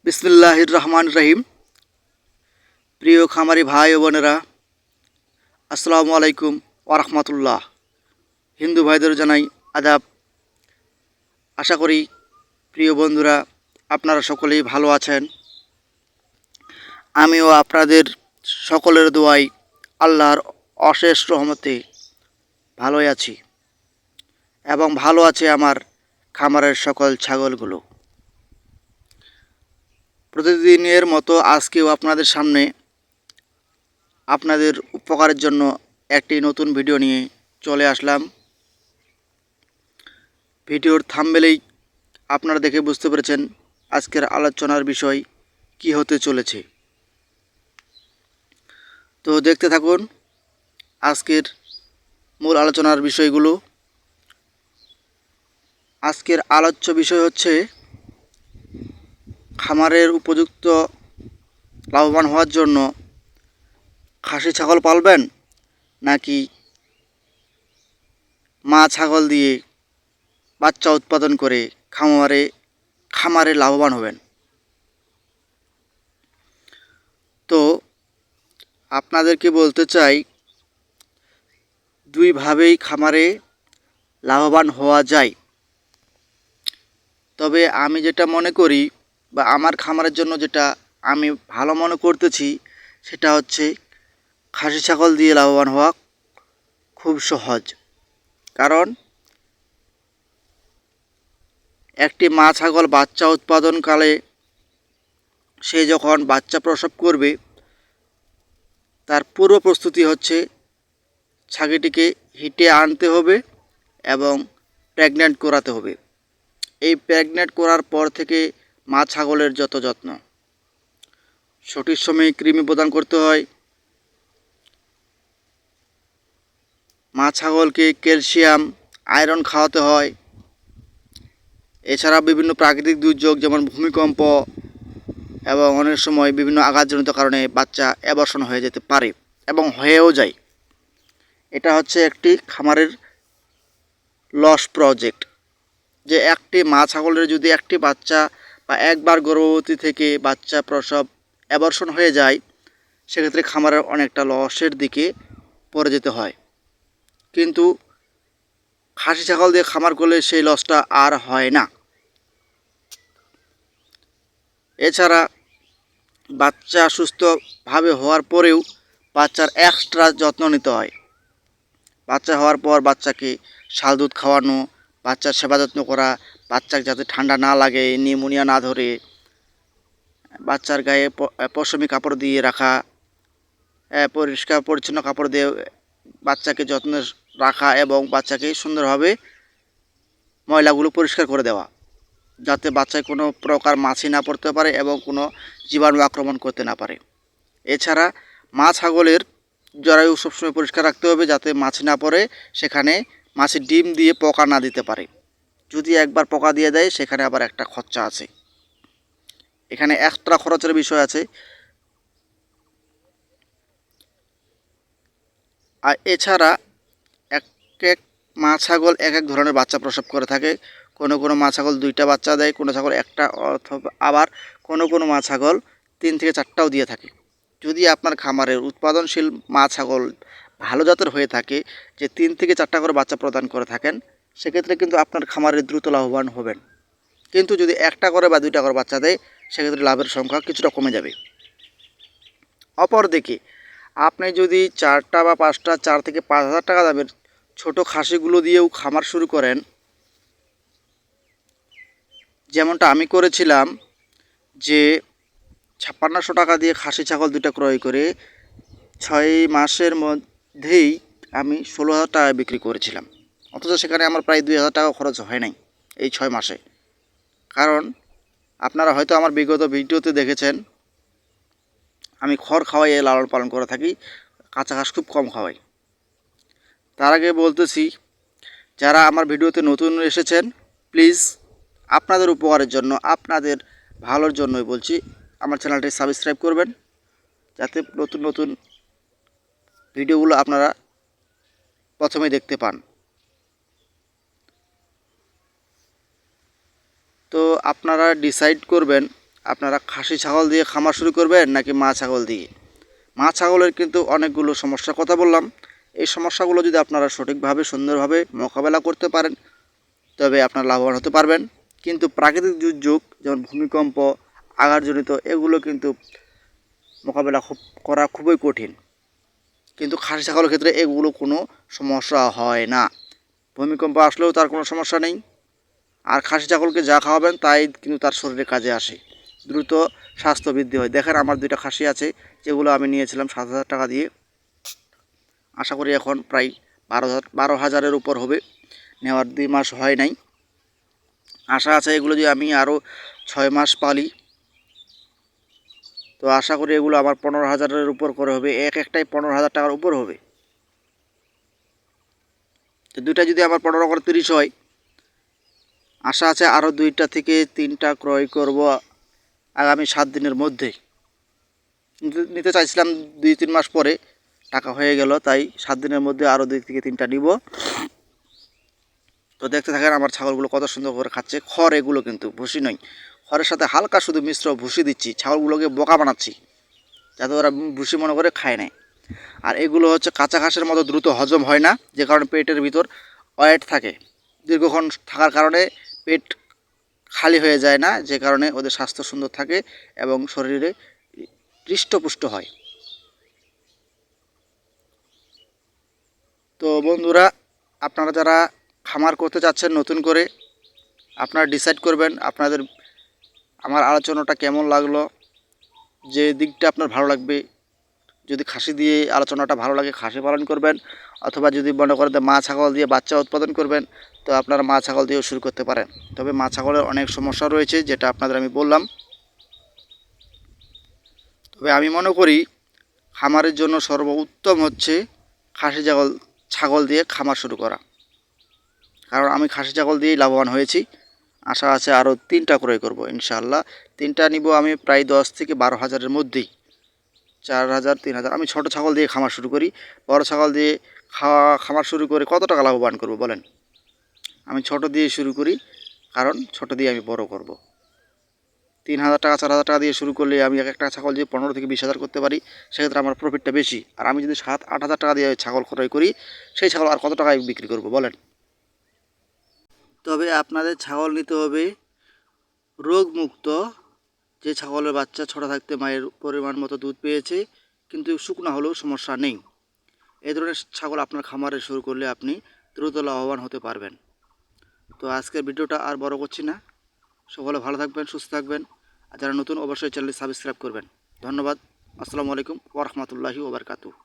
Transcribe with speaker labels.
Speaker 1: বিসমিল্লাহির রহমান রহিম। প্রিয় খামারি ভাই ও বোনেরা, আসসালামু আলাইকুম ওয়া রাহমাতুল্লাহ। হিন্দু ভাইদের জানাই আদাব। আশা করি প্রিয় বন্ধুরা আপনারা সকলেই ভালো আছেন। আমিও আপনাদের সকলের দোয়ায় আল্লাহর অশেষ রহমতে ভালোই আছি এবং ভালো আছে আমার খামারের সকল ছাগলগুলো। প্রতিদিনের মতো আজকেও আপনাদের সামনে আপনাদের উপকারের জন্য একটি নতুন ভিডিও নিয়ে চলে আসলাম। ভিডিওর থাম্বনেইলেই আপনারা দেখে বুঝতে পেরেছেন আজকের আলোচনার বিষয় কি হতে চলেছে। তো দেখতে থাকুন আজকের মূল আলোচনার বিষয়গুলো। আজকের আলোচ্য বিষয় হচ্ছে খামারের উপযুক্ত লাভবান হওয়ার জন্য খাসি ছাগল পালবেন নাকি মা ছাগল দিয়ে বাচ্চা উৎপাদন করে খামারে লাভবান হবেন। তো আপনাদেরকে বলতে চাই, দুইভাবেই খামারে লাভবান হওয়া যায়। তবে আমি যেটা মনে করি বা আমার খামারের জন্য যেটা আমি ভালো মনে করতেছি সেটা হচ্ছে খাসি ছাগল দিয়ে লাভবান হওয়া খুব সহজ। কারণ একটি মা ছাগল বাচ্চা উৎপাদনকালে সে যখন বাচ্চা প্রসব করবে তার পূর্ব প্রস্তুতি হচ্ছে ছাগিটিকে হিটে আনতে হবে এবং প্রেগন্যান্ট করাতে হবে। এই প্রেগন্যান্ট করার পর থেকে মা ছাগলের যত যত্ন, সঠিক সময়ে কৃমি প্রদান করতে হয়, মা ছাগলকে ক্যালসিয়াম আয়রন খাওয়াতে হয়। এছাড়া বিভিন্ন প্রাকৃতিক দুর্যোগ যেমন ভূমিকম্প এবং অনেক সময় বিভিন্ন আঘাতজনিত কারণে বাচ্চা অ্যাবর্শন হয়ে যেতে পারে এবং হয়েও যায়। এটা হচ্ছে একটি খামারের লস প্রজেক্ট, যে একটি মা ছাগলের যদি একটি বাচ্চা বা একবার গর্ভবতী থেকে বাচ্চা প্রসব অ্যাবর্শন হয়ে যায় সেক্ষেত্রে খামারের অনেকটা লসের দিকে পড়ে যেতে হয়। কিন্তু খাসি ছাগল দিয়ে খামার করলে সেই লসটা আর হয় না। এছাড়া বাচ্চা সুস্থভাবে হওয়ার পরেও বাচ্চার এক্সট্রা যত্ন নিতে হয়। বাচ্চা হওয়ার পর বাচ্চাকে শাল দুধ খাওয়ানো, বাচ্চার সেবা যত্ন করা, বাচ্চাকে যাতে ঠান্ডা না লাগে, নিউমোনিয়া না ধরে, বাচ্চার গায়ে পশমি কাপড় দিয়ে রাখা, পরিষ্কার পরিচ্ছন্ন কাপড় দিয়ে বাচ্চাকে যত্নে রাখা এবং বাচ্চাকে সুন্দরভাবে ময়লাগুলো পরিষ্কার করে দেওয়া, যাতে বাচ্চায় কোনো প্রকার মাছি না পড়তে পারে এবং কোনো জীবাণু আক্রমণ করতে না পারে। এছাড়া মা ছাগলের জরায়ু সবসময় পরিষ্কার রাখতে হবে যাতে মাছি না পড়ে, সেখানে মাছি ডিম দিয়ে পোকা না দিতে পারে। যদি একবার পোকা দিয়ে দেয় সেখানে আবার একটা খরচা আছে, এখানে এক্সট্রা খরচের বিষয় আছে। আর এছাড়া এক এক মা ছাগল এক এক ধরনের বাচ্চা প্রসব করে থাকে। কোনো কোনো মা ছাগল 2টা বাচ্চা দেয়, কোনো ছাগল একটা, অথবা আবার কোনো কোনো মা ছাগল 3 থেকে 4টাও দিয়ে থাকে। যদি আপনার খামারের উৎপাদনশীল মা ছাগল ভালো জাতের হয়ে থাকে, যে 3 থেকে 4টা করে বাচ্চা প্রদান করে থাকেন, সেক্ষেত্রে কিন্তু আপনার খামারে দ্রুত লাভবান হবেন। কিন্তু যদি 1টা করে বা 2টা করে বাচ্চা দেয় সেক্ষেত্রে লাভের সংখ্যা কিছুটা কমে যাবে। অপরদিকে আপনি যদি 4টা বা 5টা 4 থেকে 5,000 টাকা দামের ছোট খাসিগুলো দিয়েও খামার শুরু করেন, যেমনটা আমি করেছিলাম, যে 5600 টাকা দিয়ে খাসি ছাগল 2টা ক্রয় করে 6 মাসের মধ্যেই আমি 16,000 টাকায় বিক্রি করেছিলাম। অথচ সেখানে আমার প্রায় 2,000 টাকা খরচ হয় নাই এই 6 মাসে। কারণ আপনারা হয়তো আমার বিগত ভিডিওতে দেখেছেন আমি খড় খাওয়াইয়ে লালন পালন করে থাকি, কাঁচা ঘাস খুব কম খাওয়াই। তার আগে বলতেছি, যারা আমার ভিডিওতে নতুন এসেছেন প্লিজ আপনাদের উপকারের জন্য, আপনাদের ভালোর জন্যই বলছি, আমার চ্যানেলটি সাবস্ক্রাইব করবেন যাতে নতুন নতুন ভিডিওগুলো আপনারা প্রথমেই দেখতে পান। তো আপনারা ডিসাইড করবেন আপনারা খাসি ছাগল দিয়ে খামার শুরু করবেন নাকি মা ছাগল দিয়ে। মা ছাগলের কিন্তু অনেকগুলো সমস্যার কথা বললাম। এই সমস্যাগুলো যদি আপনারা সঠিকভাবে সুন্দরভাবে মোকাবেলা করতে পারেন তবে আপনারা লাভবান হতে পারবেন। কিন্তু প্রাকৃতিক দুর্যোগ যেমন ভূমিকম্প, আঘাতজনিত এগুলো কিন্তু মোকাবেলা করা খুবই কঠিন। কিন্তু খাসি ছাগলের ক্ষেত্রে এগুলো কোনো সমস্যা হয় না। ভূমিকম্প আসলেও তার কোনো সমস্যা নেই। আর খাসি ছাগলকে যা খাওয়াবেন তাই কিন্তু তার শরীরে কাজে আসে, দ্রুত স্বাস্থ্য বৃদ্ধি হয়। দেখেন আমার 2টা খাসি আছে যেগুলো আমি নিয়েছিলাম 7,000 টাকা দিয়ে। আশা করি এখন প্রায় 12,000-এর উপর হবে। নেওয়ার 2 মাস হয় নাই। আশা আছে এগুলো যদি আমি আরও 6 মাস পালি তো আশা করি এগুলো আমার 15,000-এর উপর করে হবে। একটাই 15,000 টাকার উপর হবে। তো 2টা যদি আমার 15 করে 30 হয়, আশা আছে আরও 2টা থেকে 3টা ক্রয় করব আগামী 7 দিনের মধ্যে। নিতে চাইছিলাম 2-3 মাস পরে, টাকা হয়ে গেল, তাই 7 দিনের মধ্যে আরও 2 থেকে 3টা নিব। তো দেখতে থাকেন আমার ছাগলগুলো কত সুন্দর করে খাচ্ছে। খড় এগুলো কিন্তু ভুসি নয়, খড়ের সাথে হালকা শুধু মিশ্র ভুসি দিচ্ছি, ছাগলগুলোকে বোকা বানাচ্ছি যাতে ওরা ভুসি মনে করে খায় নেয়। আর এগুলো হচ্ছে কাঁচা ঘাসের মতো দ্রুত হজম হয় না, যে কারণে পেটের ভিতর ওয়েট থাকে, দীর্ঘক্ষণ থাকার কারণে পেট খালি হয়ে যায় না, যে কারণে ওদের স্বাস্থ্য সুন্দর থাকে এবং শরীরে হৃষ্টপুষ্ট হয়। তো বন্ধুরা, আপনারা যারা খামার করতে চাচ্ছেন নতুন করে, আপনারা ডিসাইড করবেন আপনাদের আমার আলোচনাটা কেমন লাগলো, যে দিকটা আপনার ভালো লাগবে। যদি খাসি দিয়ে আলোচনাটা ভালো লাগে খাসি পালন করবেন, অথবা যদি মনে করেন মা ছাগল দিয়ে বাচ্চা উৎপাদন করবেন তো আপনারা মা ছাগল দিয়েও শুরু করতে পারেন। তবে মা ছাগলের অনেক সমস্যা রয়েছে যেটা আপনাদের আমি বললাম। তবে আমি মনে করি খামারের জন্য সর্বোত্তম হচ্ছে খাসি ছাগল দিয়ে খামার শুরু করা, কারণ আমি খাসি ছাগল দিয়েই লাভবান হয়েছি। আশা আছে আরও 3টা ক্রয় করব ইনশাআল্লাহ। 3টা নিব আমি প্রায় 10 থেকে 12,000-এর মধ্যেই, 4,000 3,000। আমি ছোট ছাগল দিয়ে খামার শুরু করি, বড় ছাগল দিয়ে খামার শুরু করে কত টাকা লাভবান করব বলেন। আমি ছোট দিয়ে শুরু করি, কারণ ছোট দিয়ে আমি বড় করব। 3,000 টাকা 4,000 টাকা দিয়ে শুরু করলে আমি একটা ছাগল দিয়ে 15 থেকে 20,000 করতে পারি, সেক্ষেত্রে আমার প্রফিটটা বেশি। আর আমি যদি 7-8,000 টাকা দিয়ে ছাগল ক্রয় করি, সেই ছাগল আর কত টাকায় বিক্রি করব বলেন। তবে আপনাদের ছাগল নিতে হবে রোগমুক্ত, যে ছাগলের বাচ্চা ছোট থাকতে মায়ের পরিমাণ মতো দুধ পেয়েছে কিন্তু শুকনো হলেও সমস্যা নেই। এই ধরনের ছাগল আপনার খামারে শুরু করলে আপনি দ্রুত লাভবান হতে পারবেন। তো আজকের ভিডিওটা আর বড় করছি না, সকলে ভালো থাকবেন, সুস্থ থাকবেন। আর যারা নতুন অবশ্যই চ্যানেলটি সাবস্ক্রাইব করবেন। ধন্যবাদ। আসসালামু আলাইকুম ওয়া রাহমাতুল্লাহি ওয়া বারাকাতুহু।